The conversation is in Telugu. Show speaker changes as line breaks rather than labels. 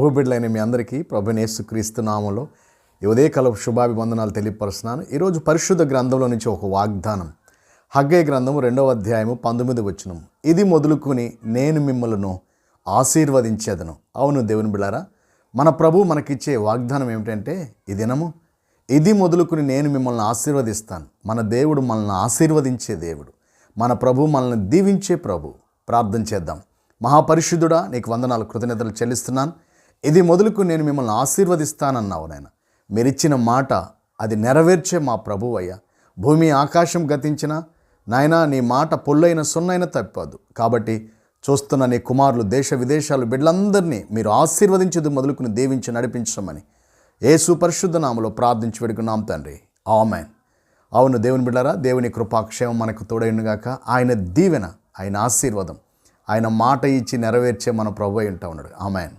భూబిడ్డలైన మీ అందరికీ ప్రభువైన యేసుక్రీస్తు నామములో ఈ ఉదయకాలపు శుభాభివందనాలు తెలియపరుస్తున్నాను. ఈరోజు పరిశుద్ధ గ్రంథంలో నుంచి ఒక వాగ్దానం. హగ్గై గ్రంథము 2వ అధ్యాయము 19వ వచనం. ఇది మొదలుకొని నేను మిమ్మలను ఆశీర్వదించేదను. అవును దేవుని బిడ్డలారా, మన ప్రభు మనకిచ్చే వాగ్దానం ఏమిటంటే ఈ దినము ఇది మొదలుకొని నేను మిమ్మల్ని ఆశీర్వదిస్తాను. మన దేవుడు మనల్ని ఆశీర్వదించే దేవుడు, మన ప్రభు మనల్ని దీవించే ప్రభు. ప్రార్థన చేద్దాం. మహాపరిశుద్ధుడా, నీకు వందనాలు, కృతజ్ఞతలు చెల్లిస్తున్నాను. ఇది మొదలుకు నేను మిమ్మల్ని ఆశీర్వదిస్తానన్నావు నాయన. మీరిచ్చిన మాట అది నెరవేర్చే మా ప్రభువు అయ్యా. భూమి ఆకాశం గతించిన నాయన నీ మాట పొల్లైన సున్నైన తప్పదు. కాబట్టి చూస్తున్న నీ కుమారులు దేశ విదేశాలు బిడ్డలందరినీ మీరు ఆశీర్వదించేది మొదలుకుని దీవించి నడిపించమని యేసు పరిశుద్ధ నామములో ప్రార్థించి వేడుకున్నాం తండ్రి, ఆమేన్. అవును దేవుని బిడ్డలారా, దేవుని కృపాక్షేమం మనకు తోడైనగాక. ఆయన దీవెన, ఆయన ఆశీర్వాదం, ఆయన మాట ఇచ్చి నెరవేర్చే మన ప్రభు అయి ఉంటా ఉన్నాడు. ఆమేన్.